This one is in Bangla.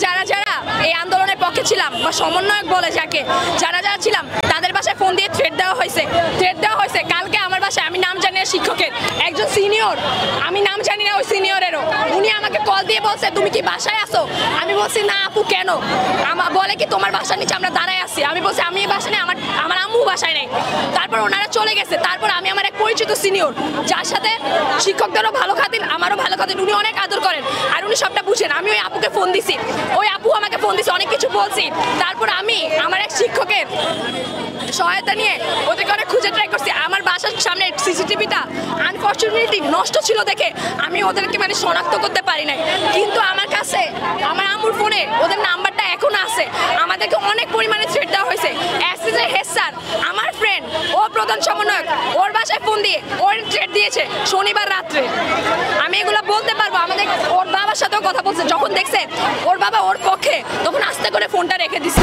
যারা যারা এই আন্দোলনের পক্ষে ছিলাম বা সমন্বয়ক বলে যাকে যারা যারা ছিলাম তাদের বাসায় ফোন দিয়ে থ্রেট দেওয়া হয়েছে কালকে আমার বাসায় আমি নাম জানি না শিক্ষকের একজন সিনিয়র আমি নাম জানি না ওই সিনিয়রেরও উনি আমাকে কল দিয়ে বলছে তুমি কি বাসায় আসো আমি বলছি না আপু কেন আমার বলে কি তোমার বাসার নিচে আমরা দাঁড়ায় আছি আমি বলছি আমি এই বাসায় নেই আমার আম্মু বাসায় নেই তারপর ওনারা চলে গেছে তারপর আমি আমার এক পরিচিত সিনিয়র যার সাথে শিক্ষকদেরও ভালো খাতির আমারও ভালো খাতির উনি অনেক আদর করেন আর উনি সবটা বুঝেন আমি ওই আপুকে ফোন দিছি ওই আপু আমাকে ফোন দিছে অনেক কিছু বলছি তারপর আমি আমার এক শিক্ষকের সহায়তা নিয়ে ওদেরকে অনেক খুঁজে ট্রাই করছি আমার বাসার সামনে সিসিটিভিটা আনফরচুনেটলি নষ্ট ছিল দেখে আমি ওদেরকে মানে শনাক্ত করতে পারি নাই কিন্তু আমার কাছে আমার আম্মুর ফোনে ওদের নাম্বারটা এখনো আছে আমাদেরকে অনেক পরিমাণে থ্রেট দেওয়া হয়েছে এসএসএ হেসার আমার ফ্রেন্ড ও প্রধান সমন্বয়ক ওর বাসায় ফোন দিয়ে ওর থ্রেট দিয়েছে শনিবার রাত্রে আমি এগুলো বলতে পারবো আমাদের ওর বাবার সাথেও কথা বলছে যখন দেখছে ওর বাবা ওর পক্ষে তখন আস্তে করে ফোনটা রেখে দিছে